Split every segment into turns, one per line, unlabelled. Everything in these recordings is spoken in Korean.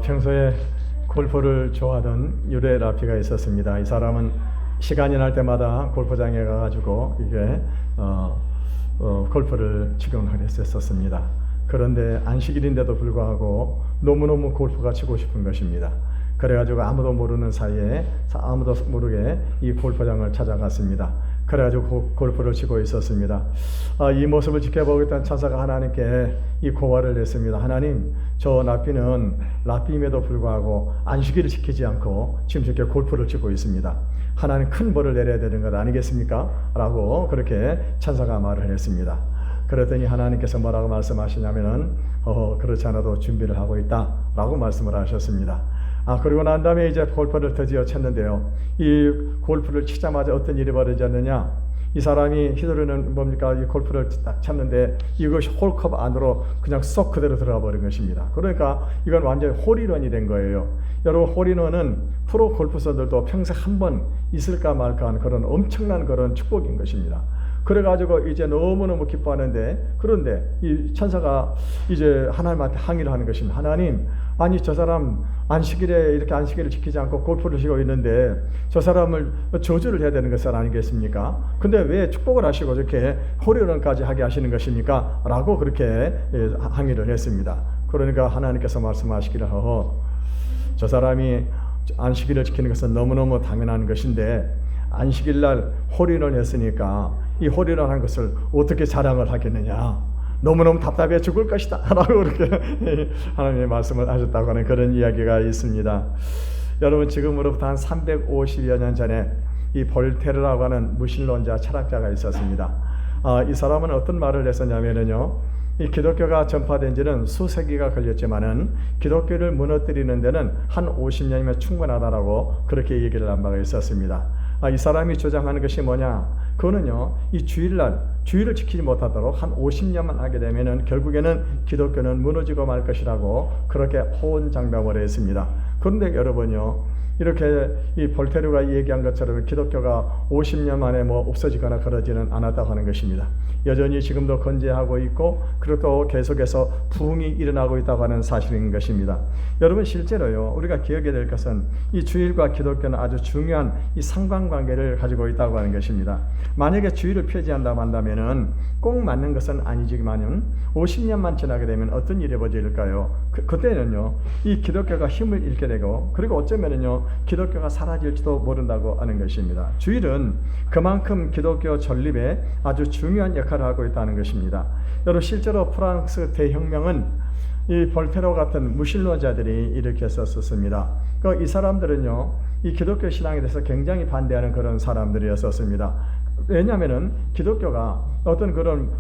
평소에 골프를 좋아하던 유래 라피가 있었습니다. 이 사람은 시간이 날 때마다 골프장에 가가지고 이게 골프를 치곤 했었습니다. 그런데 안식일인데도 불구하고 너무너무 골프가 치고 싶은 것입니다. 그래가지고 아무도 모르는 사이에 아무도 모르게 이 골프장을 찾아갔습니다. 그래가지고 골프를 치고 있었습니다. 이 모습을 지켜보겠다는 천사가 하나님께 이 고발을 냈습니다. 하나님, 저 라피는 라피임에도 불구하고 안식일을 지키지 않고 지금 저렇게 골프를 치고 있습니다. 하나님 큰 벌을 내려야 되는 것 아니겠습니까? 라고 그렇게 천사가 말을 했습니다. 그랬더니 하나님께서 뭐라고 말씀하시냐면은 그렇지 않아도 준비를 하고 있다 라고 말씀을 하셨습니다. 그리고 난 다음에 이제 골프를 드디어 쳤는데요. 이 골프를 치자마자 어떤 일이 벌어졌느냐? 이 사람이 히드로는 뭡니까? 이 골프를 딱 쳤는데 이것이 홀컵 안으로 그냥 쏙 그대로 들어가 버린 것입니다. 그러니까 이건 완전히 홀인원이 된 거예요. 여러분, 홀인원은 프로 골프선들도 평생 한 번 있을까 말까 하는 그런 엄청난 그런 축복인 것입니다. 그래가지고 이제 너무너무 기뻐하는데, 그런데 이 천사가 이제 하나님한테 항의를 하는 것입니다. 하나님, 아니 저 사람 안식일에 이렇게 안식일을 지키지 않고 골프를 치고 있는데 저 사람을 저주를 해야 되는 것은 아니겠습니까? 근데 왜 축복을 하시고 이렇게 홀인원까지 하게 하시는 것입니까? 라고 그렇게 항의를 했습니다. 그러니까 하나님께서 말씀하시기를 저 사람이 안식일을 지키는 것은 너무너무 당연한 것인데 안식일날 홀인원 했으니까 이 홀인원 한 것을 어떻게 자랑을 하겠느냐, 너무너무 답답해 죽을 것이다 라고 그렇게 하나님의 말씀을 하셨다고 하는 그런 이야기가 있습니다. 여러분, 지금으로부터 한 350여 년 전에 이 볼테르라고 하는 무신론자 철학자가 있었습니다. 이 사람은 어떤 말을 했었냐면요, 이 기독교가 전파된 지는 수세기가 걸렸지만은 기독교를 무너뜨리는 데는 한 50년이면 충분하다라고 그렇게 얘기를 한 바가 있었습니다. 이 사람이 주장하는 것이 뭐냐? 그거는요, 이 주일을 지키지 못하도록 한 50년만 하게 되면은 결국에는 기독교는 무너지고 말 것이라고 그렇게 호언장담을 했습니다. 그런데 여러분요, 이렇게 이 볼테르가 얘기한 것처럼 기독교가 50년 만에 없어지거나 그러지는 않았다고 하는 것입니다. 여전히 지금도 건재하고 있고, 그리고 또 계속해서 부흥이 일어나고 있다고 하는 사실인 것입니다. 여러분, 실제로요, 우리가 기억해야 될 것은 이 주일과 기독교는 아주 중요한 이 상관관계를 가지고 있다고 하는 것입니다. 만약에 주일을 폐지한다고 한다면은 꼭 맞는 것은 아니지만은 50년만 지나게 되면 어떤 일이 벌어질까요? 그때는요, 이 기독교가 힘을 잃게 되고, 그리고 어쩌면은요, 기독교가 사라질지도 모른다고 하는 것입니다. 주일은 그만큼 기독교 전립에 아주 중요한 역할을 하고 있다는 것입니다. 여러분, 실제로 프랑스 대혁명은 이 볼테르 같은 무신론자들이 일으켰었습니다. 이 사람들은요, 이 기독교 신앙에 대해서 굉장히 반대하는 그런 사람들이었습니다. 왜냐하면은 기독교가 어떤 그런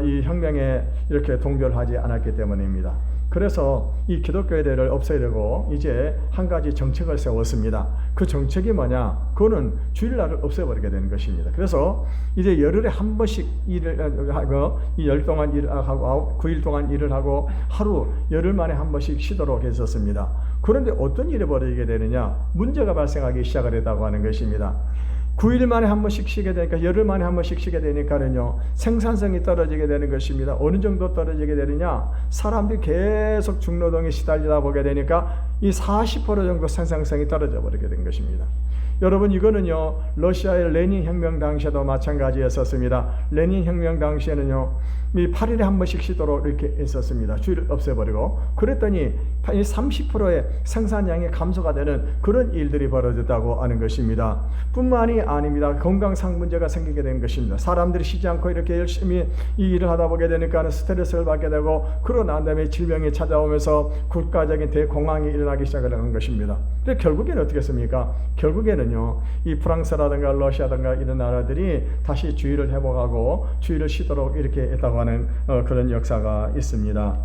이 혁명에 이렇게 동조하지 않았기 때문입니다. 그래서 이 기독교에 대해를 없애려고 이제 한 가지 정책을 세웠습니다. 그 정책이 뭐냐? 그거는 주일날을 없애버리게 되는 것입니다. 그래서 이제 열흘에 한 번씩 일을 하고, 이 열 동안 일을 하고 9일 동안 일을 하고 하루 열흘 만에 한 번씩 쉬도록 했었습니다. 그런데 어떤 일이 벌어지게 되느냐? 문제가 발생하기 시작을 했다고 하는 것입니다. 9일 만에 한 번씩 쉬게 되니까, 열흘 만에 한 번씩 쉬게 되니까는요, 생산성이 떨어지게 되는 것입니다. 어느 정도 떨어지게 되느냐? 사람들이 계속 중노동에 시달리다 보게 되니까 이 40% 정도 생산성이 떨어져 버리게 된 것입니다. 여러분, 이거는요, 러시아의 레닌 혁명 당시에도 마찬가지였었습니다. 레닌 혁명 당시에는요, 이 8일에 한 번씩 쉬도록 이렇게 했었습니다. 주일을 없애버리고. 그랬더니 30%의 생산량이 감소가 되는 그런 일들이 벌어졌다고 하는 것입니다. 뿐만이 아닙니다. 건강상 문제가 생기게 된 것입니다. 사람들이 쉬지 않고 이렇게 열심히 이 일을 하다 보게 되니까 스트레스를 받게 되고, 그러고 난 다음에 질병이 찾아오면서 국가적인 대공황이 일어나기 시작을 한 것입니다. 근데 결국에는 어떻게 했습니까? 결국에는요, 이 프랑스라든가 러시아든가 이런 나라들이 다시 주의를 회복하고 주의를 쉬도록 이렇게 했다고 하는 그런 역사가 있습니다.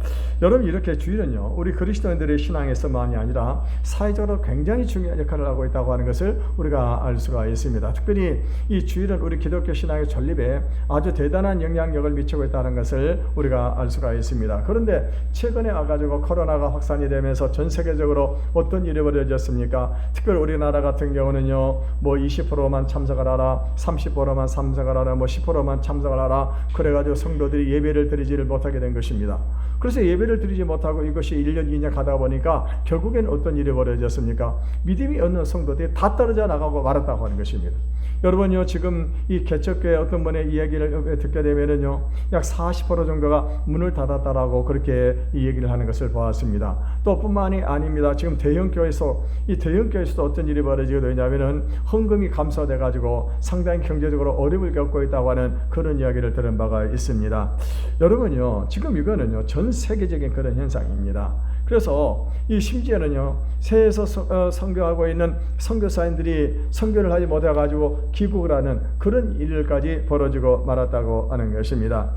여러분, 이렇게 주일은요, 우리 그리스도인들의 신앙에서만이 아니라 사회적으로 굉장히 중요한 역할을 하고 있다고 하는 것을 우리가 알 수가 있습니다. 있습니다. 특별히 이 주일은 우리 기독교 신앙의 존립에 아주 대단한 영향력을 미치고 있다는 것을 우리가 알 수가 있습니다. 그런데 최근에 와가지고 코로나가 확산이 되면서 전 세계적으로 어떤 일이 벌어졌습니까? 특별히 우리나라 같은 경우는요, 뭐 20%만 참석을 하라, 30%만 참석을 하라, 뭐 10%만 참석을 하라, 그래가지고 성도들이 예배를 드리지를 못하게 된 것입니다. 그래서 예배를 드리지 못하고 이것이 1년 2년 가다 보니까 결국엔 어떤 일이 벌어졌습니까? 믿음이 없는 성도들이 다 떨어져 나가고 말았다고 하는 것입니다. 여러분요, 지금 이 개척교회 어떤 분의 이야기를 듣게 되면은요, 약 40% 정도가 문을 닫았다라고 그렇게 이 얘기를 하는 것을 보았습니다. 또 뿐만이 아닙니다. 지금 이 대형교회에서도 어떤 일이 벌어지게 되냐면은 헌금이 감소돼 가지고 상당히 경제적으로 어려움을 겪고 있다고 하는 그런 이야기를 들은 바가 있습니다. 여러분요, 지금 이거는요, 전 세계적인 그런 현상입니다. 그래서 이 심지어는요, 세에서 선교하고 있는 선교사님들이 선교를 하지 못해가지고 귀국을 하는 그런 일까지 벌어지고 말았다고 하는 것입니다.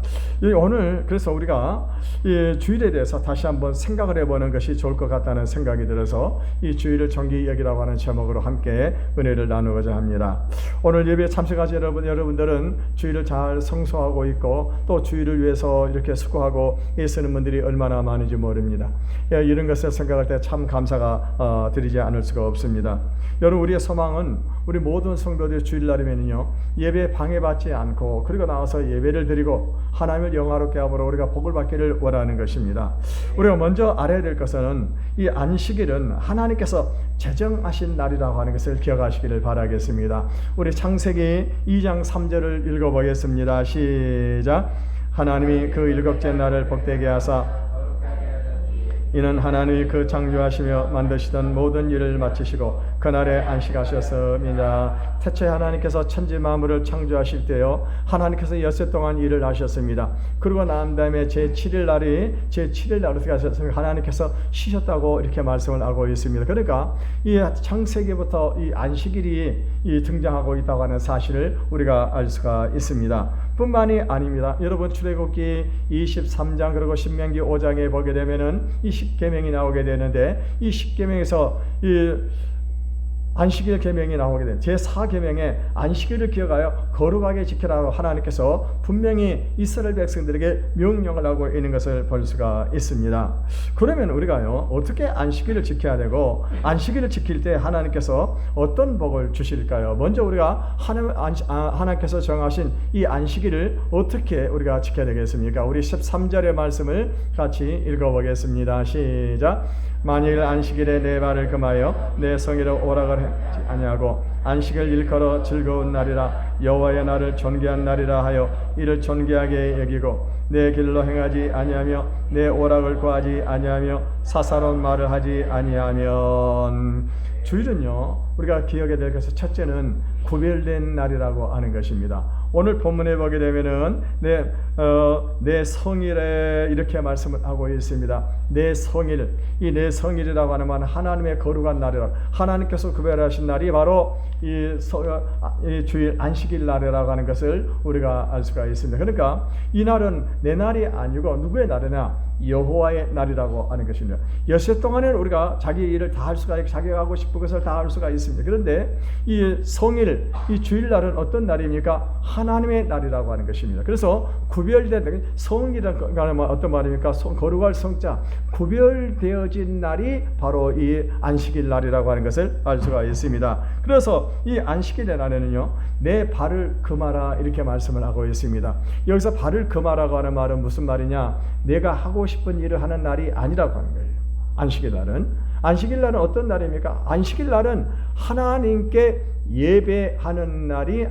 오늘 그래서 우리가 이 주일에 대해서 다시 한번 생각을 해보는 것이 좋을 것 같다는 생각이 들어서 이 주일을 정기역이라고 하는 제목으로 함께 은혜를 나누고자 합니다. 오늘 예배에 참석하신 여러분들은 주일을 잘 성수하고 있고 또 주일을 위해서 이렇게 수고하고 애쓰는 분들이 얼마나 많은지 모릅니다. 이런 것을 생각할 때 참 감사가 드리지 않을 수가 없습니다. 여러분, 우리의 소망은 우리 모든 성도들 주일날이면요, 예배에 방해받지 않고 그리고 나와서 예배를 드리고 하나님을 영화롭게 함으로 우리가 복을 받기를 원하는 것입니다. 우리가 먼저 알아야 될 것은 이 안식일은 하나님께서 제정하신 날이라고 하는 것을 기억하시기를 바라겠습니다. 우리 창세기 2장 3절을 읽어보겠습니다. 시작. 하나님이 그 일곱째 날을 복되게 하사 이는 하나님이 그 창조하시며 만드시던 모든 일을 마치시고 그날에 안식하셨음이니라. 태초에 하나님께서 천지 만물을 창조하실 때요, 하나님께서 엿새 동안 일을 하셨습니다. 그러고 난 다음에 제7일 날이 어떻게 하셨습니까? 하나님께서 쉬셨다고 이렇게 말씀을 하고 있습니다. 그러니까 이 창세기부터 이 안식일이 등장하고 있다고 하는 사실을 우리가 알 수가 있습니다. 뿐만이 아닙니다. 여러분, 출애굽기 23장 그리고 신명기 5장에 보게 되면은 이 10계명이 나오게 되는데, 이 10계명에서 이 안식일 계명이 나오게 된 제4계명에 안식일을 기억하여 거룩하게 지키라고 하나님께서 분명히 이스라엘 백성들에게 명령을 하고 있는 것을 볼 수가 있습니다. 그러면 우리가요, 어떻게 안식일을 지켜야 되고 안식일을 지킬 때 하나님께서 어떤 복을 주실까요? 먼저 우리가 하나님께서 정하신 이 안식일을 어떻게 우리가 지켜야 되겠습니까? 우리 13절의 말씀을 같이 읽어보겠습니다. 시작. 만일 안식일에 내 발을 금하여 내 성일을 오락을 하지 아니하고 안식을 일컬어 즐거운 날이라 여호와의 날을 존귀한 날이라 하여 이를 존귀하게 여기고 내 길로 행하지 아니하며 내 오락을 구하지 아니하며 사사로운 말을 하지 아니하면. 주일은요, 우리가 기억해야 될 것은 첫째는 구별된 날이라고 하는 것입니다. 오늘 본문에 보게 되면은 내 성일에 이렇게 말씀을 하고 있습니다. 내 성일, 이 내 성일이라고 하는 말은 하나님의 거룩한 날이라, 하나님께서 구별하신 날이 바로 이 주일 안식일 날이라고 하는 것을 우리가 알 수가 있습니다. 그러니까 이 날은 내 날이 아니고 누구의 날이냐? 여호와의 날이라고 하는 것입니다. 엿새 동안에는 우리가 자기 일을 다 할 수가 있고 자기가 하고 싶은 것을 다 할 수가 있습니다. 그런데 이 성일, 이 주일날은 어떤 날입니까? 하나님의 날이라고 하는 것입니다. 그래서 구별된 성이라는 건 어떤 말입니까? 거룩할 성자, 구별되어진 날이 바로 이 안식일 날이라고 하는 것을 알 수가 있습니다. 그래서 이 안식일의 날에는요, 내 발을 금하라 이렇게 말씀을 하고 있습니다. 여기서 발을 금하라고 하는 말은 무슨 말이냐? 내가 하고 싶은 일을 하는 날이 아니라고 하는 거예요. 안식일 날은 어떤 날입니까? 안식일 날은 하나님께 예배하는 날이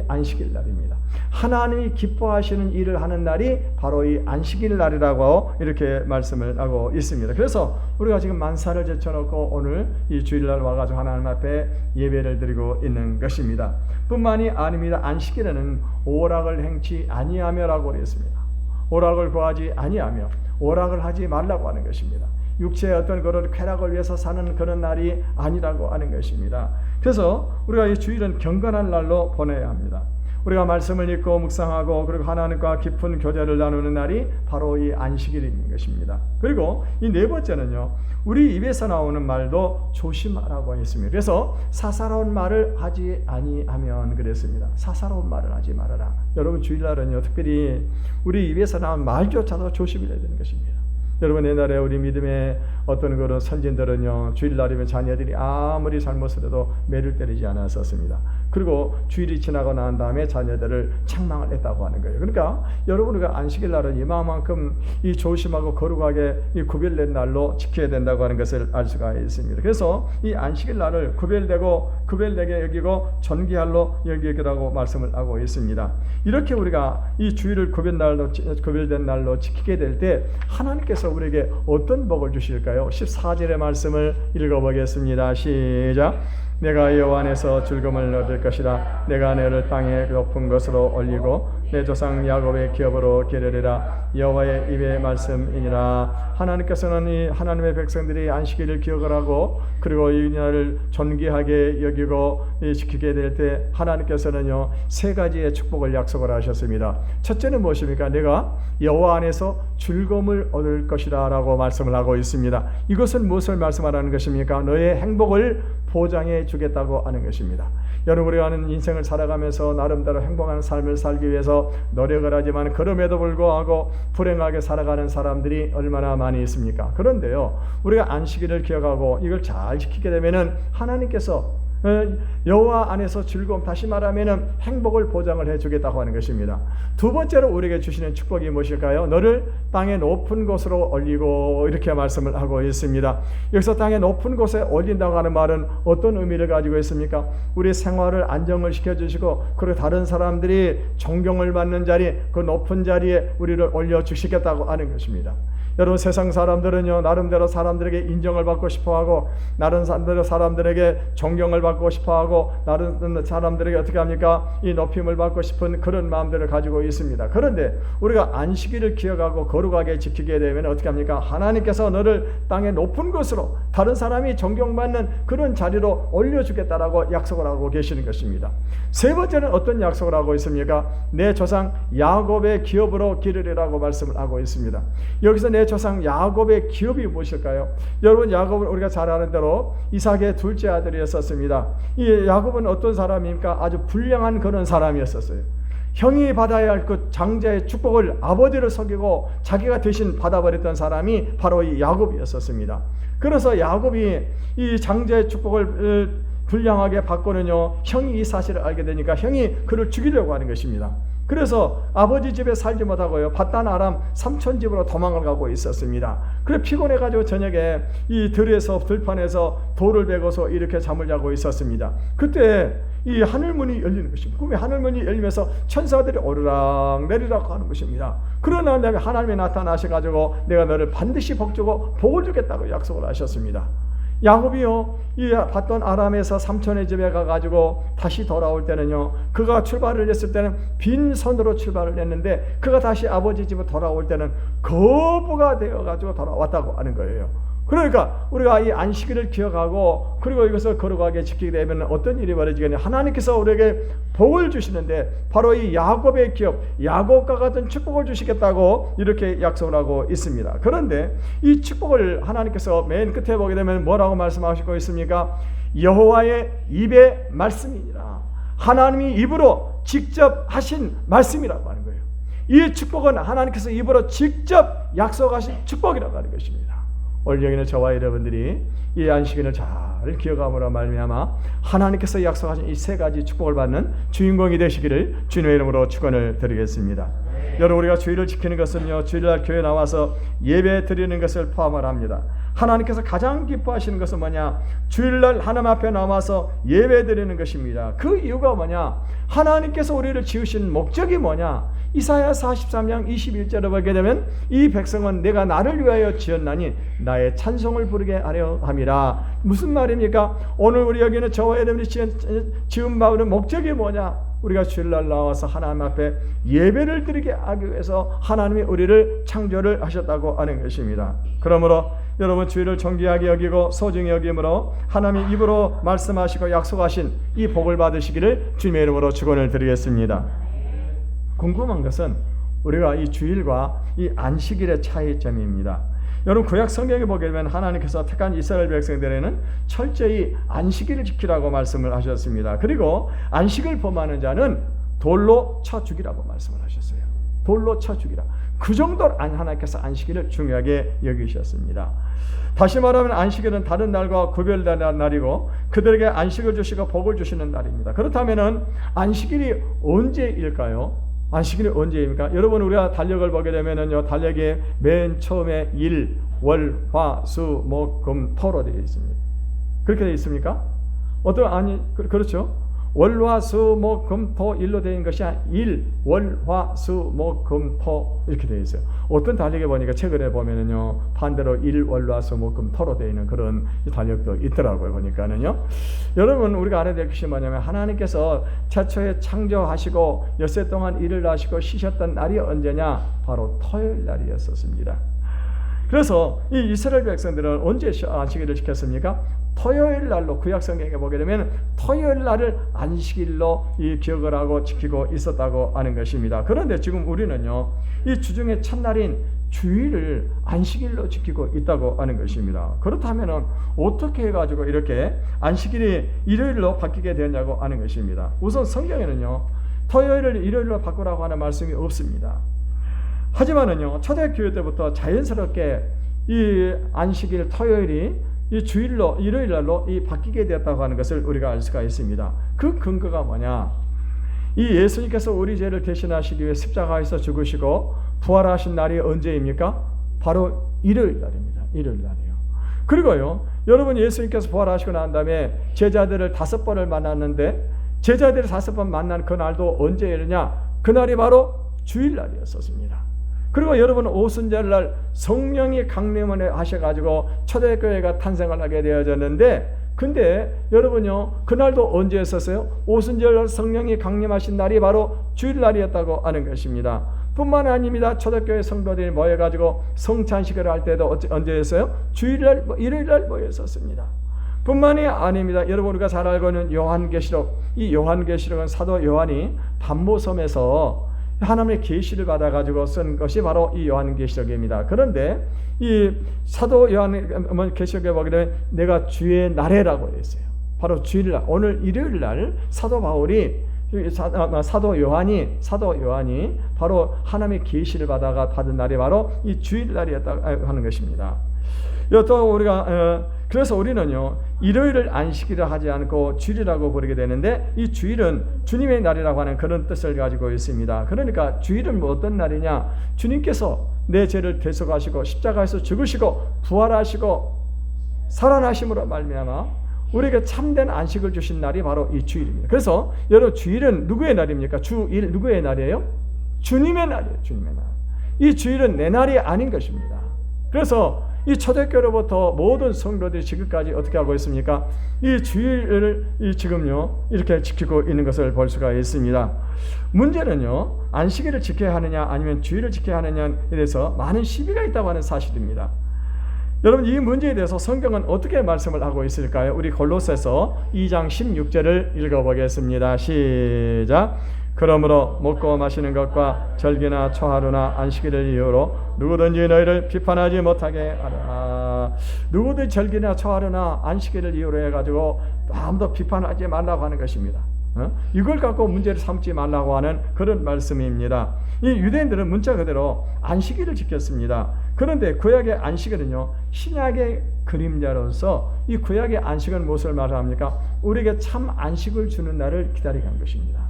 안식일 날입니다. 하나님이 기뻐하시는 일을 하는 날이 바로 이 안식일 날이라고 이렇게 말씀을 하고 있습니다. 그래서 우리가 지금 만사를 제쳐놓고 오늘 이 주일날 와가지고 하나님 앞에 예배를 드리고 있는 것입니다. 뿐만이 아닙니다. 안식일에는 오락을 행치 아니하며라고 그랬습니다. 오락을 구하지 아니하며 오락을 하지 말라고 하는 것입니다. 육체의 어떤 그런 쾌락을 위해서 사는 그런 날이 아니라고 하는 것입니다. 그래서 우리가 이 주일은 경건한 날로 보내야 합니다. 우리가 말씀을 읽고 묵상하고 그리고 하나님과 깊은 교제를 나누는 날이 바로 이 안식일인 것입니다. 그리고 이 네 번째는요, 우리 입에서 나오는 말도 조심하라고 했습니다. 그래서 사사로운 말을 하지 아니하면 그랬습니다. 사사로운 말을 하지 말아라. 여러분, 주일날은요, 특별히 우리 입에서 나온 말조차도 조심해야 되는 것입니다. 여러분, 옛날에 우리 믿음의 어떤 그런 선진들은요, 주일날이면 자녀들이 아무리 잘못을 해도 매를 때리지 않았었습니다. 그리고 주일이 지나고 난 다음에 자녀들을 책망을 했다고 하는 거예요. 그러니까 여러분, 우리가 안식일 날은 이만큼 이 조심하고 거룩하게 이 구별된 날로 지켜야 된다고 하는 것을 알 수가 있습니다. 그래서 이 안식일 날을 구별되게 여기고 존귀할로 여기라고 말씀을 하고 있습니다. 이렇게 우리가 이 주일을 구별된 날로 지키게 될 때 하나님께서 우리에게 어떤 복을 주실까요? 14절의 말씀을 읽어보겠습니다. 시작. 내가 여호와 안에서 즐거움을 얻을 것이라. 내가 너를 땅의 높은 곳으로 올리고 내 조상 야곱의 기업으로 기르리라. 여호와의 입의 말씀이니라. 하나님께서는 이 하나님의 백성들이 안식일을 기억을 하고 그리고 이 날을 존귀하게 여기고 지키게 될 때 하나님께서는요, 세 가지의 축복을 약속을 하셨습니다. 첫째는 무엇입니까? 내가 여호와 안에서 즐거움을 얻을 것이라 라고 말씀을 하고 있습니다. 이것은 무엇을 말씀하라는 것입니까? 너의 행복을 보장해 주겠다고 하는 것입니다. 여러분, 우리가 인생을 살아가면서 나름대로 행복한 삶을 살기 위해서 노력을 하지만 그럼에도 불구하고 불행하게 살아가는 사람들이 얼마나 많이 있습니까? 그런데요, 우리가 안식일을 기억하고 이걸 잘 지키게 되면은 하나님께서 여호와 안에서 즐거움, 다시 말하면 행복을 보장을 해주겠다고 하는 것입니다. 두 번째로 우리에게 주시는 축복이 무엇일까요? 너를 땅의 높은 곳으로 올리고 이렇게 말씀을 하고 있습니다. 여기서 땅의 높은 곳에 올린다고 하는 말은 어떤 의미를 가지고 있습니까? 우리 생활을 안정을 시켜주시고 그리고 다른 사람들이 존경을 받는 자리, 그 높은 자리에 우리를 올려주시겠다고 하는 것입니다. 여러분, 세상 사람들은요, 나름대로 사람들에게 인정을 받고 싶어하고 나름대로 사람들에게 존경을 받고 싶어하고 다른 사람들에게 어떻게 합니까? 이 높임을 받고 싶은 그런 마음들을 가지고 있습니다. 그런데 우리가 안식일을 기억하고 거룩하게 지키게 되면 어떻게 합니까? 하나님께서 너를 땅의 높은 곳으로, 다른 사람이 존경받는 그런 자리로 올려주겠다라고 약속을 하고 계시는 것입니다. 세 번째는 어떤 약속을 하고 있습니까? 내 조상 야곱의 기업으로 기르리라고 말씀을 하고 있습니다. 여기서 내 조상 야곱의 기업이 무엇일까요? 여러분, 야곱은 우리가 잘 아는 대로 이삭의 둘째 아들이었었습니다. 이 야곱은 어떤 사람입니까? 아주 불량한 그런 사람이었었어요. 형이 받아야 할 그 장자의 축복을 아버지를 속이고 자기가 대신 받아버렸던 사람이 바로 이 야곱이었었습니다. 그래서 야곱이 이 장자의 축복을 불량하게 받고는요, 형이 이 사실을 알게 되니까 형이 그를 죽이려고 하는 것입니다. 그래서 아버지 집에 살지 못하고요, 밧단 아람 삼촌 집으로 도망을 가고 있었습니다. 그래 피곤해가지고 저녁에 이 들판에서 돌을 베고서 이렇게 잠을 자고 있었습니다. 그때 이 하늘문이 열리는 것입니다. 꿈에 하늘문이 열리면서 천사들이 오르락 내리락 하는 것입니다. 그러나 다음에 하나님이 나타나셔가지고 내가 너를 반드시 복주고 복을 주겠다고 약속을 하셨습니다. 야곱이요, 이 밧단 아람에서 삼촌의 집에 가가지고 다시 돌아올 때는요, 그가 출발을 했을 때는 빈손으로 출발을 했는데 그가 다시 아버지 집으로 돌아올 때는 거부가 되어가지고 돌아왔다고 하는 거예요. 그러니까 우리가 이 안식일을 기억하고 그리고 이것을 거룩하게 지키게 되면 어떤 일이 벌어지겠냐? 하나님께서 우리에게 복을 주시는데 바로 이 야곱의 기업, 야곱과 같은 축복을 주시겠다고 이렇게 약속을 하고 있습니다. 그런데 이 축복을 하나님께서 맨 끝에 보게 되면 뭐라고 말씀하시고 있습니까? 여호와의 입의 말씀이니라. 하나님이 입으로 직접 하신 말씀이라고 하는 거예요. 이 축복은 하나님께서 입으로 직접 약속하신 축복이라고 하는 것입니다. 오늘 여기는 저와 여러분들이 이 안식일을 잘 기억함으로 말미암아 하나님께서 약속하신 이 세 가지 축복을 받는 주인공이 되시기를 주님의 이름으로 축원을 드리겠습니다. 여러분, 우리가 주일을 지키는 것은요, 주일날 교회 나와서 예배 드리는 것을 포함을 합니다. 하나님께서 가장 기뻐하시는 것은 뭐냐? 주일날 하나님 앞에 나와서 예배 드리는 것입니다. 그 이유가 뭐냐? 하나님께서 우리를 지으신 목적이 뭐냐? 이사야 43장 21절을 보게 되면 이 백성은 내가 나를 위하여 지었나니 나의 찬송을 부르게 하려 함이라. 무슨 말입니까? 오늘 우리 여기는 저와 여러분이 지은 바우는 목적이 뭐냐? 우리가 주일날 나와서 하나님 앞에 예배를 드리게 하기 위해서 하나님이 우리를 창조를 하셨다고 하는 것입니다. 그러므로 여러분 주일을 존귀하게 여기고 소중히 여김으로 하나님의 입으로 말씀하시고 약속하신 이 복을 받으시기를 주님의 이름으로 축원을 드리겠습니다. 궁금한 것은 우리가 이 주일과 이 안식일의 차이점입니다. 여러분 구약 성경에 보게 되면 하나님께서 택한 이스라엘 백성들에는 철저히 안식일을 지키라고 말씀을 하셨습니다. 그리고 안식을 범하는 자는 돌로 쳐 죽이라고 말씀을 하셨어요. 돌로 쳐 죽이라. 그 정도로 하나님께서 안식일을 중요하게 여기셨습니다. 다시 말하면 안식일은 다른 날과 구별된 날이고 그들에게 안식을 주시고 복을 주시는 날입니다. 그렇다면 안식일이 언제일까요? 안식일이 언제입니까? 여러분 우리가 달력을 보게 되면은요, 달력에 맨 처음에 일, 월, 화, 수, 목, 금, 토로 되어 있습니다. 그렇게 되어 있습니까? 그렇죠? 월, 화, 수, 목, 금, 토, 일로 되어 있는 것이 일, 월, 화, 수, 목, 금, 토 이렇게 되어 있어요. 어떤 달력에 보니까 최근에 보면은요, 반대로 일, 월, 화, 수, 목, 금, 토로 되어 있는 그런 달력도 있더라고요. 보니까는요. 여러분 우리가 알아야 될 것이 뭐냐면 하나님께서 최초에 창조하시고 엿새 동안 일을 하시고 쉬셨던 날이 언제냐? 바로 토요일 날이었었습니다. 그래서 이 이스라엘 백성들은 언제 안식일을 지켰습니까? 토요일 날로 구약 성경에 보게 되면 토요일 날을 안식일로 이 기억을 하고 지키고 있었다고 하는 것입니다. 그런데 지금 우리는요, 이 주중의 첫날인 주일을 안식일로 지키고 있다고 하는 것입니다. 그렇다면 어떻게 해가지고 이렇게 안식일이 일요일로 바뀌게 되었냐고 하는 것입니다. 우선 성경에는요, 토요일을 일요일로 바꾸라고 하는 말씀이 없습니다. 하지만은요, 초대교회 때부터 자연스럽게 이 안식일 토요일이 이 주일로 일요일 날로 이 바뀌게 되었다고 하는 것을 우리가 알 수가 있습니다. 그 근거가 뭐냐? 이 예수님께서 우리 죄를 대신하시기 위해 십자가에서 죽으시고 부활하신 날이 언제입니까? 바로 일요일 날입니다. 일요일 날이요. 그리고요, 여러분 예수님께서 부활하시고 난 다음에 제자들을 5번을 만났는데 제자들을 5번 만난 그 날도 언제였냐? 그날이 바로 주일 날이었습니다. 그리고 여러분 오순절 날 성령이 강림을 하셔가지고 초대교회가 탄생을 하게 되어졌는데, 근데 여러분요, 그날도 언제 했었어요? 오순절 날 성령이 강림하신 날이 바로 주일 날이었다고 하는 것입니다. 뿐만 아닙니다. 초대교회 성도들이 모여가지고 성찬식을 할 때도 언제 했어요? 주일날, 일요일 날 모였었습니다. 뿐만이 아닙니다. 여러분 우리가 잘 알고 있는 요한계시록, 이 요한계시록은 사도 요한이 반모섬에서 하나님의 계시를 받아가지고 쓴 것이 바로 이 요한계시록입니다. 그런데 이 사도 요한계시록에 보게 되면 내가 주의 날에라고 했어요. 바로 주일날, 오늘 일요일날 사도 바울이 사도 요한이 바로 하나님의 계시를 받은 날이 바로 이 주일날이었다고 하는 것입니다. 또 우리가 그래서 우리는요, 일요일을 안식일을 하지 않고 주일이라고 부르게 되는데, 이 주일은 주님의 날이라고 하는 그런 뜻을 가지고 있습니다. 그러니까 주일은 뭐 어떤 날이냐? 주님께서 내 죄를 대속하시고 십자가에서 죽으시고 부활하시고 살아나심으로 말미암아 우리에게 참된 안식을 주신 날이 바로 이 주일입니다. 그래서 여러분 주일은 누구의 날입니까? 주일 누구의 날이에요? 주님의 날이에요. 주님의 날. 이 주일은 내 날이 아닌 것입니다. 그래서 이 초대교회로부터 모든 성도들이 지금까지 어떻게 하고 있습니까? 이 주일을 지금요 이렇게 지키고 있는 것을 볼 수가 있습니다. 문제는요, 안식일을 지켜야 하느냐 아니면 주일을 지켜야 하느냐에 대해서 많은 시비가 있다고 하는 사실입니다. 여러분 이 문제에 대해서 성경은 어떻게 말씀을 하고 있을까요? 우리 골로새서 2장 16절을 읽어보겠습니다. 시작. 그러므로 먹고 마시는 것과 절기나 초하루나 안식일을 이유로 누구든지 너희를 비판하지 못하게 하라. 누구든지 절기나 초하루나 안식일을 이유로 해가지고 아무도 비판하지 말라고 하는 것입니다. 이걸 갖고 문제를 삼지 말라고 하는 그런 말씀입니다. 이 유대인들은 문자 그대로 안식일을 지켰습니다. 그런데 구약의 안식일은요, 신약의 그림자로서 이 구약의 안식은 무엇을 말합니까? 우리에게 참 안식을 주는 날을 기다리게 한 것입니다.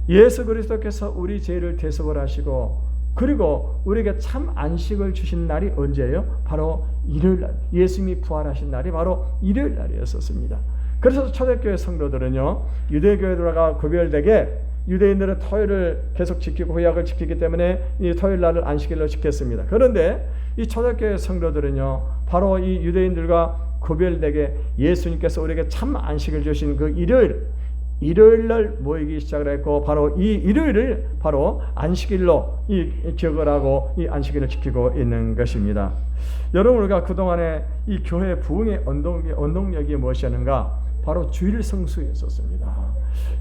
예수 그리스도께서 우리 죄를 대속을 하시고 그리고 우리에게 참 안식을 주신 날이 언제예요? 바로 일요일 날. 예수님이 부활하신 날이 바로 일요일 날이었습니다. 그래서 초대교회 성도들은요, 유대교회들과 구별되게 유대인들은 토요일을 계속 지키고 구약을 지키기 때문에 이 토요일 날을 안식일로 지켰습니다. 그런데 이 초대교회 성도들은요, 바로 이 유대인들과 구별되게 예수님께서 우리에게 참 안식을 주신 그 일요일, 일요일 날 모이기 시작을 했고, 바로 이 일요일을 바로 안식일로 기억을 하고 이 안식일을 지키고 있는 것입니다. 여러분, 우리가 그동안에 이 교회 부흥의 원동력이 무엇이었는가? 바로 주일 성수였었습니다.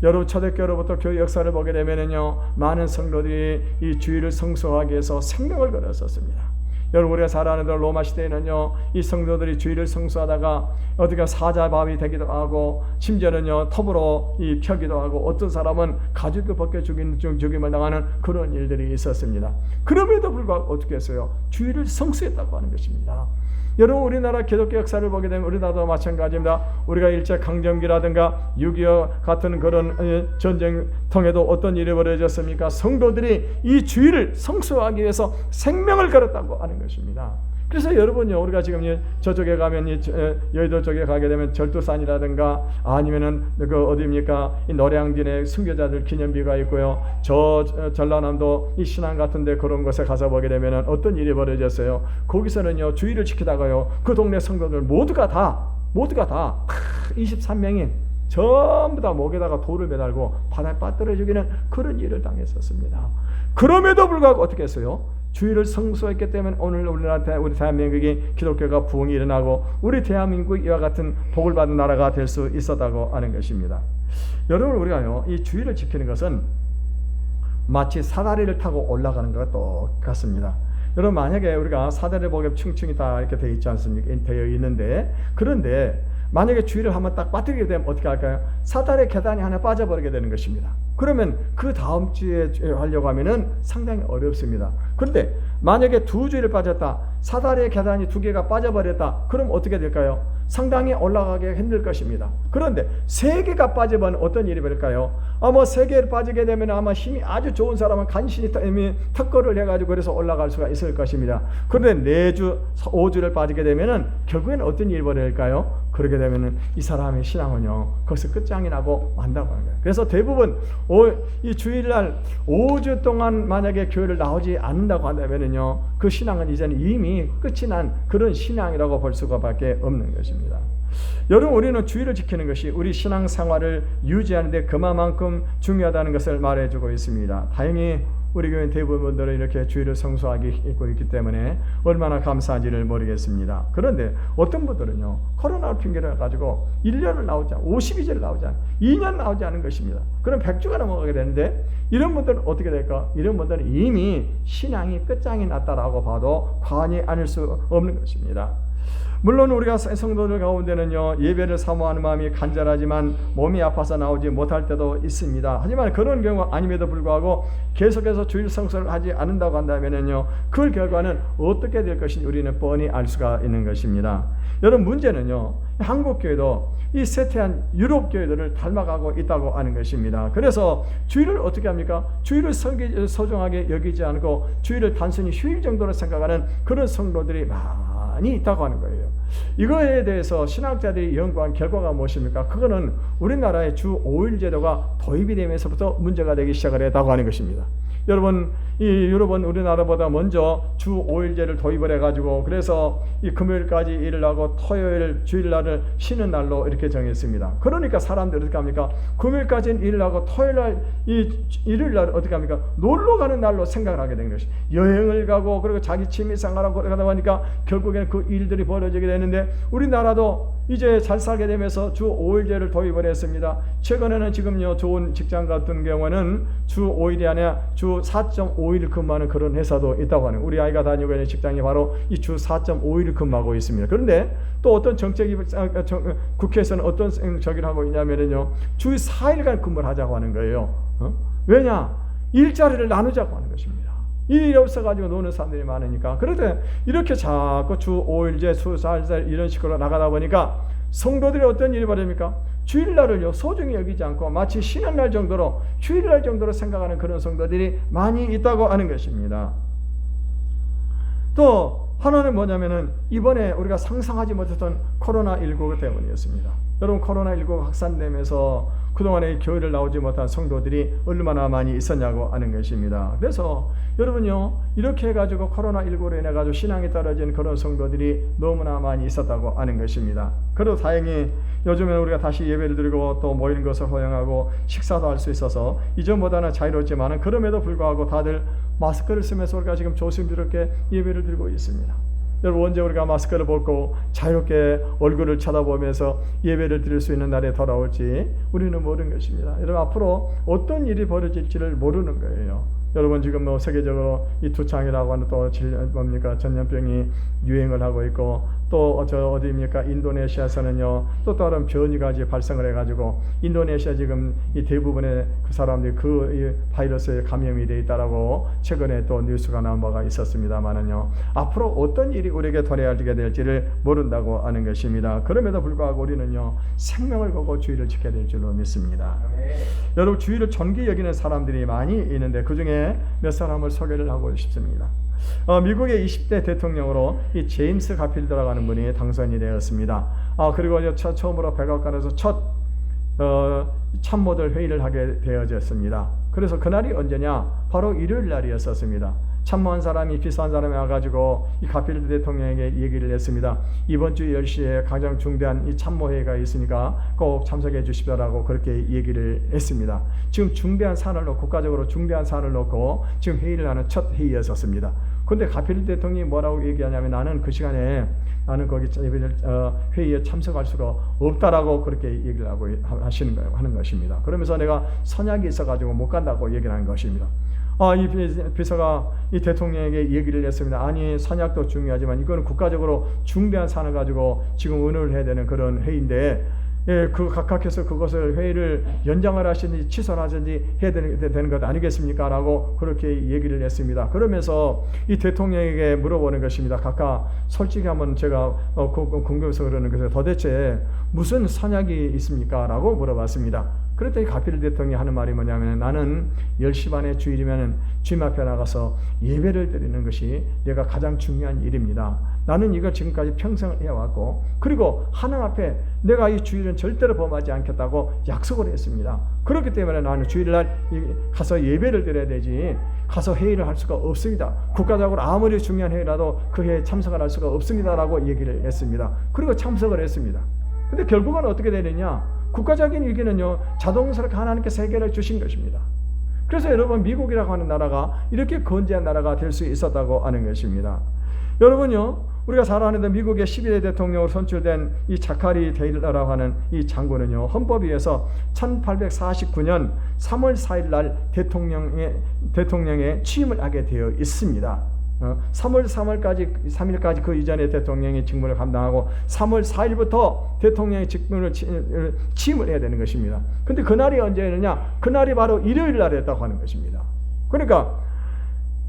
여러분, 초대교회로부터 교회 역사를 보게 되면은요, 많은 성도들이 이 주일을 성수하기 위해서 생명을 걸었었습니다. 여러분, 우리가 잘 아는 대로 로마 시대에는요, 이 성도들이 주일을 성수하다가 어디가 사자밥이 되기도 하고, 심지어는요 톱으로 펴기도 하고, 어떤 사람은 가죽을 벗겨 죽임을 당하는 그런 일들이 있었습니다. 그럼에도 불구하고 어떻게 했어요? 주일을 성수했다고 하는 것입니다. 여러분, 우리나라 기독교 역사를 보게 되면 우리나라도 마찬가지입니다. 우리가 일제강점기라든가 6.25 같은 그런 전쟁 통해도 어떤 일이 벌어졌습니까? 성도들이 이 주일을 성수하기 위해서 생명을 걸었다고 하는 것입니다. 그래서 여러분요, 우리가 지금 저쪽에 가면 여의도 쪽에 가게 되면 절도산이라든가 아니면은 그 어디입니까? 이 노량진에 순교자들 기념비가 있고요. 저 전라남도 이 신안 같은데 그런 곳에 가서 보게 되면은 어떤 일이 벌어졌어요. 거기서는요, 주일을 지키다가요, 그 동네 성도들 모두가 다 23명이 전부 다 목에다가 돌을 매달고 바다에 빠뜨려 죽이는 그런 일을 당했었습니다. 그럼에도 불구하고 어떻게 했어요? 주일을 성수했기 때문에 오늘 우리 대한민국이 기독교가 부흥이 일어나고 우리 대한민국이 이와 같은 복을 받은 나라가 될 수 있었다고 하는 것입니다. 여러분, 우리가요, 이 주일을 지키는 것은 마치 사다리를 타고 올라가는 것과 똑같습니다. 여러분, 만약에 우리가 사다리 보게 층층이 다 이렇게 되어 있지 않습니까? 되어 있는데, 그런데 만약에 주일을 한번 딱 빠뜨리게 되면 어떻게 할까요? 사다리 계단이 하나 빠져버리게 되는 것입니다. 그러면 그 다음 주에 하려고 하면은 상당히 어렵습니다. 그런데 만약에 2주일을 빠졌다, 사다리의 계단이 2개가 빠져버렸다, 그럼 어떻게 될까요? 상당히 올라가기 힘들 것입니다. 그런데 3개가 빠져버리면 어떤 일이 벌일까요? 아마 3개를 빠지게 되면 아마 힘이 아주 좋은 사람은 간신히 턱걸을 해가지고 그래서 올라갈 수가 있을 것입니다. 그런데 4주, 5주를 빠지게 되면은 결국에는 어떤 일이 벌일까요? 그렇게 되면은 이 사람의 신앙은요, 거기서 끝장이 나고 만다고 하는 거예요. 그래서 대부분 이 주일날 5주 동안 만약에 교회를 나오지 않는다고 한다면은요, 그 신앙은 이제는 이미 끝이 난 그런 신앙이라고 볼 수가 밖에 없는 것입니다. 여러분, 우리는 주일을 지키는 것이 우리 신앙생활을 유지하는 데 그만큼 중요하다는 것을 말해주고 있습니다. 다행히 우리 교회 대부분들은 이렇게 주일을 성수하고 있기 때문에 얼마나 감사한지를 모르겠습니다. 그런데 어떤 분들은요, 코로나를 핑계로 해가지고 1년을 나오지 않고 52주를 나오지 않고 2년 나오지 않은 것입니다. 그럼 100주가 넘어가게 되는데, 이런 분들은 어떻게 될까? 이런 분들은 이미 신앙이 끝장이 났다라고 봐도 과언이 아닐 수 없는 것입니다. 물론 우리가 성도들 가운데는요, 예배를 사모하는 마음이 간절하지만 몸이 아파서 나오지 못할 때도 있습니다. 하지만 그런 경우 아님에도 불구하고 계속해서 주일 성수를 하지 않는다고 한다면요, 그 결과는 어떻게 될 것인지 우리는 뻔히 알 수가 있는 것입니다. 여러분, 문제는요, 한국 교회도 이 쇠퇴한 유럽 교회들을 닮아가고 있다고 하는 것입니다. 그래서 주일을 어떻게 합니까? 주일을 소중하게 여기지 않고 주일을 단순히 휴일 정도로 생각하는 그런 성도들이 많이 있다고 하는 거예요. 이거에 대해서 신학자들이 연구한 결과가 무엇입니까? 그거는 우리나라의 주 5일 제도가 도입이 되면서부터 문제가 되기 시작을 했다고 하는 것입니다. 여러분, 이 유럽은 우리나라보다 먼저 주 5일제를 도입을 해가지고, 그래서 이 금요일까지 일을 하고 토요일, 주일날을 쉬는 날로 이렇게 정했습니다. 그러니까 사람들이 어떻게 합니까? 금요일까지는 일을 하고 토요일날, 이 일요일날 어떻게 합니까? 놀러 가는 날로 생각을 하게 된 것이, 여행을 가고 그리고 자기 취미생활하고 그러다 보니까 결국에는 그 일들이 벌어지게 되는데, 우리나라도 이제 잘 살게 되면서 주 5일제를 도입을 했습니다. 최근에는 지금요, 좋은 직장 같은 경우는 주 5일이 아니라 주 4.5일 근무하는 그런 회사도 있다고 하는, 우리 아이가 다니고 있는 직장이 바로 이 주 4.5일 근무하고 있습니다. 그런데 또 어떤 정책이 국회에서는 어떤 저기를 하고 있냐면요, 주 4일간 근무를 하자고 하는 거예요. 왜냐? 일자리를 나누자고 하는 것입니다. 일이 없어가지고 노는 사람들이 많으니까. 그런데 이렇게 자꾸 주 5일제, 주 4일제 이런 식으로 나가다 보니까 성도들이 어떤 일이 벌어집니까? 주일날을요, 소중히 여기지 않고 마치 쉬는 날 정도로, 휴일날 정도로 생각하는 그런 성도들이 많이 있다고 하는 것입니다. 또 하나는 뭐냐면은 이번에 우리가 상상하지 못했던 코로나19 때문이었습니다. 여러분, 코로나19 확산되면서 그동안에 교회를 나오지 못한 성도들이 얼마나 많이 있었냐고 하는 것입니다. 그래서 여러분요, 이렇게 해가지고 코로나19로 인해가지고 신앙이 떨어진 그런 성도들이 너무나 많이 있었다고 하는 것입니다. 그래도 다행히 요즘에는 우리가 다시 예배를 드리고 또 모이는 것을 허용하고 식사도 할 수 있어서 이전보다는 자유롭지만은 그럼에도 불구하고 다들 마스크를 쓰면서 우리가 지금 조심스럽게 예배를 드리고 있습니다. 여러분, 언제 우리가 마스크를 벗고 자유롭게 얼굴을 쳐다보면서 예배를 드릴 수 있는 날에 돌아올지 우리는 모르는 것입니다. 여러분, 앞으로 어떤 일이 벌어질지를 모르는 거예요. 여러분, 지금 뭐 세계적으로 이 두창이라고 하는 또 전염병이 유행을 하고 있고, 또 어디입니까? 인도네시아에서는요 또 다른 변이가 이제 발생을 해가지고 인도네시아 지금 이 대부분의 그 사람들이 이 바이러스에 감염이 돼 있다라고 최근에 또 뉴스가 나온 바가 있었습니다만은요, 앞으로 어떤 일이 우리에게 도래하게 될지를 모른다고 하는 것입니다. 그럼에도 불구하고 우리는요 생명을 걸고 주의를 지켜야 될 줄로 믿습니다. 여러분, 주의를 존귀 여기는 사람들이 많이 있는데 그 중에 몇 사람을 소개를 하고 싶습니다. 미국의 20대 대통령으로 이 제임스 가필드라고 하는 분이 당선이 되었습니다. 그리고 처음으로 백악관에서 첫 참모들 회의를 하게 되어졌습니다. 그래서 그날이 언제냐? 바로 일요일 날이었었습니다. 참모한 사람이 비서한 사람이 와가지고 이 가필드 대통령에게 얘기를 했습니다. 이번 주 10시에 가장 중대한 이 참모회의가 있으니까 꼭 참석해 주십시오라고 그렇게 얘기를 했습니다. 지금 중대한 사안을 놓고, 국가적으로 중대한 사안을 놓고 지금 회의를 하는 첫 회의였었습니다. 그런데 가필드 대통령이 뭐라고 얘기하냐면, 나는 그 시간에 나는 거기 회의에 참석할 수가 없다라고 그렇게 얘기를 하고 하는 것입니다. 그러면서 내가 선약이 있어가지고 못 간다고 얘기를 하는 것입니다. 이 비서가 이 대통령에게 얘기를 했습니다. 아니, 선약도 중요하지만 이거는 국가적으로 중대한 사안을 가지고 지금 의논을 해야 되는 그런 회의인데, 그 각각해서 그것을 회의를 연장을 하시든지 취소를 하든지 해야 되는 것 아니겠습니까? 라고 그렇게 얘기를 했습니다. 그러면서 이 대통령에게 물어보는 것입니다. 각각 솔직히 한번 제가 궁금해서 그러는 것은 도대체 무슨 선약이 있습니까? 라고 물어봤습니다. 그랬더니 가필드 대통령이 하는 말이 뭐냐면, 나는 10시 반에 주일이면 주님 앞에 나가서 예배를 드리는 것이 내가 가장 중요한 일입니다. 나는 이걸 지금까지 평생 해왔고, 그리고 하나님 앞에 내가 이 주일은 절대로 범하지 않겠다고 약속을 했습니다. 그렇기 때문에 나는 주일날 가서 예배를 드려야 되지 가서 회의를 할 수가 없습니다. 국가적으로 아무리 중요한 회의라도 그 회의에 참석을 할 수가 없습니다라고 얘기를 했습니다. 그리고 참석을 했습니다. 근데 결국은 어떻게 되느냐? 국가적인 위기는요 자동스럽게 하나님께 세계를 주신 것입니다. 그래서 여러분, 미국이라고 하는 나라가 이렇게 건재한 나라가 될 수 있었다고 하는 것입니다. 여러분요, 우리가 잘 아는 미국의 11대 대통령으로 선출된 이 자카리 데일러라고 하는 이 장군은요, 헌법에 의해서 1849년 3월 4일 날 대통령에 취임을 하게 되어 있습니다. 3월 3일까지 그 이전에 대통령의 직무를 감당하고 3월 4일부터 대통령의 직무를 취임을 해야 되는 것입니다. 근데 그날이 언제였느냐? 그날이 바로 일요일 날이었다고 하는 것입니다. 그러니까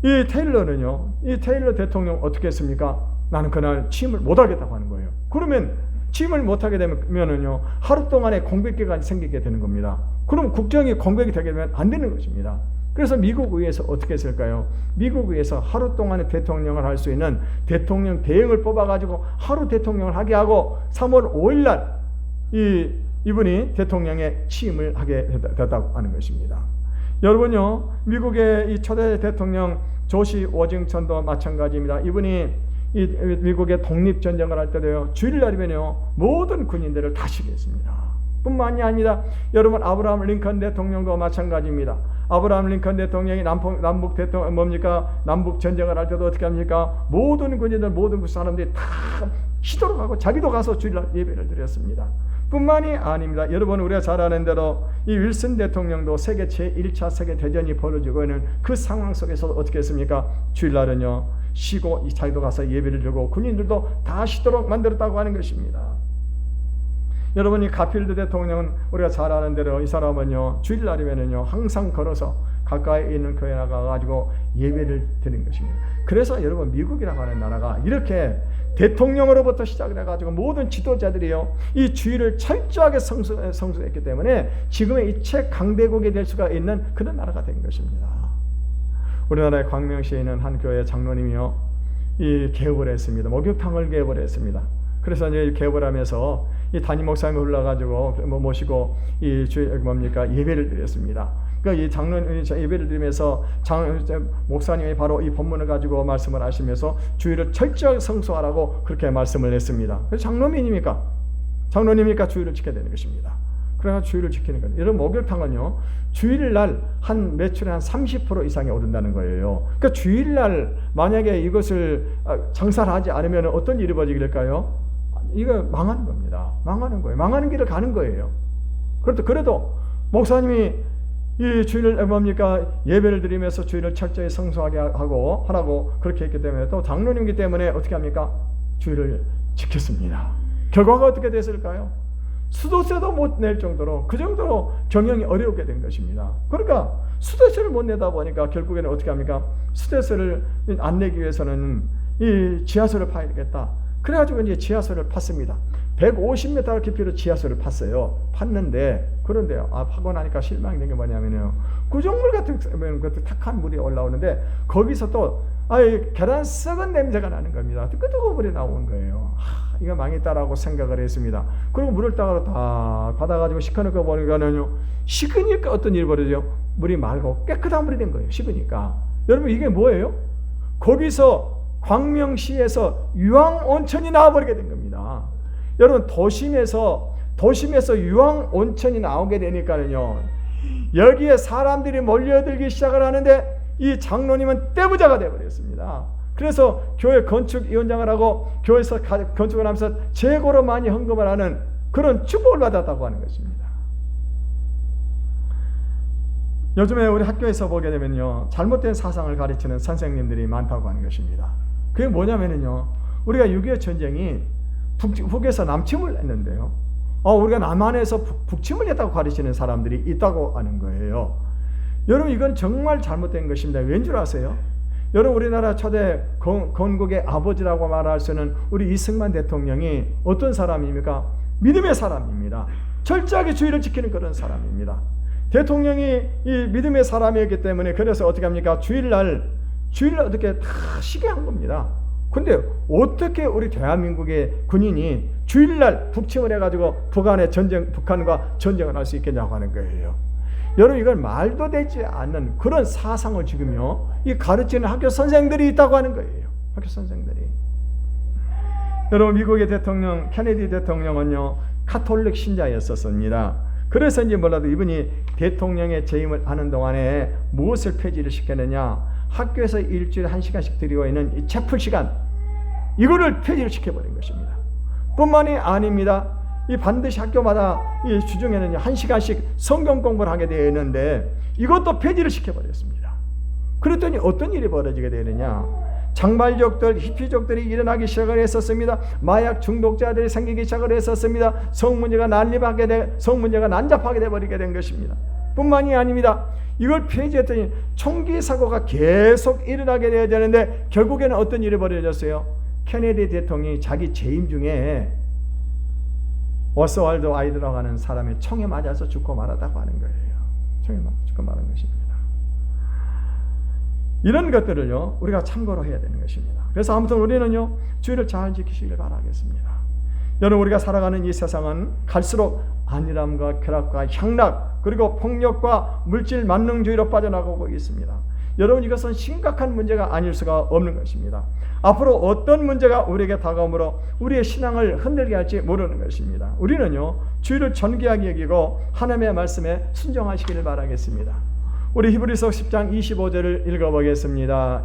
이 테일러 대통령 어떻게 했습니까? 나는 그날 취임을 못하겠다고 하는 거예요. 그러면 취임을 못하게 되면은요 하루 동안의 공백 기간이 생기게 되는 겁니다. 그럼 국정이 공백이 되게 되면 안 되는 것입니다. 그래서 미국 의회에서 어떻게 했을까요? 미국 의회에서 하루 동안의 대통령을 할 수 있는 대통령 대행을 뽑아가지고 하루 대통령을 하게 하고 3월 5일 날 이분이 대통령에 취임을 하게 됐다고 하는 것입니다. 여러분요, 미국의 이 초대 대통령 조시 워싱턴도 마찬가지입니다. 이분이 이 미국의 독립전쟁을 할 때도요 주일날이면요 모든 군인들을 다 시켰습니다. 뿐만이 아니라 여러분, 아브라함 링컨 대통령도 마찬가지입니다. 아브라함 링컨 대통령이 남북 전쟁을 할 때도 어떻게 합니까? 모든 군인들, 모든 사람들이 다 시도록 하고 자기도 가서 주일날 예배를 드렸습니다. 뿐만이 아닙니다. 여러분, 우리가 잘 아는 대로 이 윌슨 대통령도 세계 제1차 세계대전이 벌어지고 있는 그 상황 속에서 어떻게 했습니까? 주일날은요 쉬고 자기도 가서 예배를 드리고 군인들도 다 쉬도록 만들었다고 하는 것입니다. 여러분, 이 가필드 대통령은 우리가 잘 아는 대로 이 사람은요 주일날이면은요 항상 걸어서 가까이 있는 교회에 나가가지고 예배를 드리는 것입니다. 그래서 여러분, 미국이라고 하는 나라가 이렇게 대통령으로부터 시작을 해가지고 모든 지도자들이요 이 주의를 철저하게 성수했기 때문에 지금의 이체 강대국이 될 수가 있는 그런 나라가 된 것입니다. 우리나라의 광명시에 있는 한 교회 장로님이요 이 개업을 했습니다. 목욕탕을 개업을 했습니다. 그래서 이제 개업을 하면서 이 담임 목사님을 불러가지고 모시고 이 예배를 드렸습니다. 그러니까 이 장로님이 예배를 드리면서 목사님이 바로 이 본문을 가지고 말씀을 하시면서 주의를 철저하게 성수하라고 그렇게 말씀을 했습니다. 그래서 장로님이니까 주의를 지켜야 되는 것입니다. 그래서 주의를 지키는 거예요. 이런 목욕탕은요, 주일날 한 매출의 한 30% 이상이 오른다는 거예요. 그러니까 주일날 만약에 이것을 장사를 하지 않으면 어떤 일이 벌어지게 될까요? 이거 망하는 겁니다. 망하는 거예요. 망하는 길을 가는 거예요. 그래도 목사님이 이 주일을 예배를 드리면서 주일을 철저히 성수하게 하라고 그렇게 했기 때문에, 또 장로님이기 때문에 어떻게 합니까? 주일을 지켰습니다. 결과가 어떻게 됐을까요? 수도세도 못 낼 정도로, 그 정도로 경영이 어려우게 된 것입니다. 그러니까 수도세를 못 내다 보니까 결국에는 어떻게 합니까? 수도세를 안 내기 위해서는 이 지하수를 파야 되겠다. 그래가지고 이제 지하수를 팠습니다. 150m 깊이로 지하수를 팠어요. 그런데 파고 나니까 실망이 된 게 뭐냐면요, 구정물 같은 탁한 물이 올라오는데 거기서 또 계란 썩은 냄새가 나는 겁니다. 뜨거운 물이 나오는 거예요. 이거 망했다라고 생각을 했습니다. 그리고 물을 다 받아가지고 식혀놓고 보니까는요, 식으니까 어떤 일이 벌어져요? 물이 맑고 깨끗한 물이 된 거예요. 식으니까. 여러분, 이게 뭐예요? 거기서 광명시에서 유황온천이 나와버리게 된 겁니다. 여러분, 도심에서 유황온천이 나오게 되니까는요, 여기에 사람들이 몰려들기 시작을 하는데 이 장로님은 떼부자가 되어버렸습니다. 그래서 교회 건축위원장을 하고 교회에서 건축을 하면서 최고로 많이 헌금을 하는 그런 축복을 받았다고 하는 것입니다. 요즘에 우리 학교에서 보게 되면요, 잘못된 사상을 가르치는 선생님들이 많다고 하는 것입니다. 그게 뭐냐면요, 우리가 6.25 전쟁이 북에서 남침을 했는데요, 우리가 남한에서 북침을 했다고 가르치는 사람들이 있다고 하는 거예요. 여러분, 이건 정말 잘못된 것입니다. 왠 줄 아세요? 여러분, 우리나라 초대 건국의 아버지라고 말할 수 있는 우리 이승만 대통령이 어떤 사람입니까? 믿음의 사람입니다. 철저하게 주의를 지키는 그런 사람입니다. 대통령이 이 믿음의 사람이었기 때문에, 그래서 어떻게 합니까? 주일날 어떻게 다 쉬게 한 겁니다. 근데 어떻게 우리 대한민국의 군인이 주일날 북침을 해가지고 북한과 전쟁을 할 수 있겠냐고 하는 거예요. 여러분, 이건 말도 되지 않는 그런 사상을 지금요, 이 가르치는 학교 선생들이 있다고 하는 거예요. 학교 선생들이. 여러분, 미국의 대통령 케네디 대통령은요, 카톨릭 신자였었습니다. 그래서 이제 몰라도 이분이 대통령의 재임을 하는 동안에 무엇을 폐지를 시켰느냐? 학교에서 일주일에 1시간씩 드리고 있는 이 채플 시간, 이거를 폐지를 시켜버린 것입니다. 뿐만이 아닙니다. 이 반드시 학교마다 이 주중에는 1시간씩 성경 공부를 하게 되어 있는데 이것도 폐지를 시켜버렸습니다. 그랬더니 어떤 일이 벌어지게 되느냐? 장발족들, 히피족들이 일어나기 시작을 했었습니다. 마약 중독자들이 생기기 시작을 했었습니다. 성문제가 난잡하게 되어버리게 된 것입니다. 뿐만이 아닙니다. 이걸 폐지했더니 총기 사고가 계속 일어나게 되어야 되는데 결국에는 어떤 일이 벌어졌어요? 케네디 대통령이 자기 재임 중에 오스왈드 아이드라고 하는 사람이 총에 맞아서 죽고 말았다고 하는 거예요. 총에 맞아서 죽고 말한 것입니다. 이런 것들을요, 우리가 참고로 해야 되는 것입니다. 그래서 아무튼 우리는요, 주의를 잘 지키시길 바라겠습니다. 여러분, 우리가 살아가는 이 세상은 갈수록 안일함과 쾌락과 향락, 그리고 폭력과 물질 만능주의로 빠져나가고 있습니다. 여러분, 이것은 심각한 문제가 아닐 수가 없는 것입니다. 앞으로 어떤 문제가 우리에게 다가오므로 우리의 신앙을 흔들게 할지 모르는 것입니다. 우리는요, 주의를 존귀하게 여기고 하나님의 말씀에 순종하시기를 바라겠습니다. 우리 히브리서 10장 25절을 읽어보겠습니다.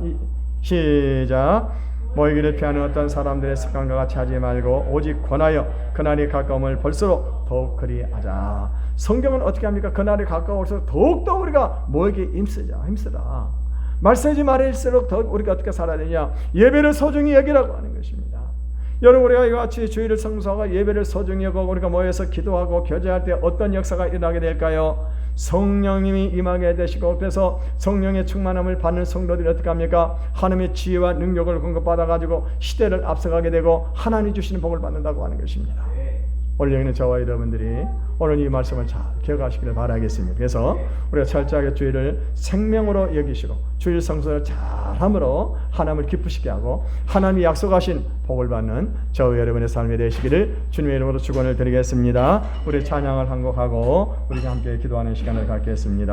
시작. 모이기를 피하는 어떤 사람들의 습관과 같이 하지 말고 오직 권하여 그날이 가까움을 볼수록 더욱 그리하자. 성경은 어떻게 합니까? 그날이 가까울수록 더욱더 우리가 모이기 힘쓰라. 말씀하지 말일수록 더 우리가 어떻게 살아야 되냐? 예배를 소중히 여기라고 하는 것입니다. 여러분, 우리가 이와 같이 주일을 성수하고 예배를 소중히 여기고 우리가 모여서 기도하고 교제할 때 어떤 역사가 일어나게 될까요? 성령님이 임하게 되시고, 그래서 성령의 충만함을 받는 성도들이 어떻게 합니까? 하나님의 지혜와 능력을 공급받아 가지고 시대를 앞서가게 되고 하나님이 주시는 복을 받는다고 하는 것입니다. 오늘 여기는 저와 여러분들이 오늘 이 말씀을 잘 기억하시기를 바라겠습니다. 그래서 우리가 철저하게 주일을 생명으로 여기시고 주일 성수를 잘함으로 하나님을 기쁘시게 하고 하나님이 약속하신 복을 받는 저와 여러분의 삶이 되시기를 주님의 이름으로 축원을 드리겠습니다. 우리 찬양을 한 곡하고 우리가 함께 기도하는 시간을 갖겠습니다.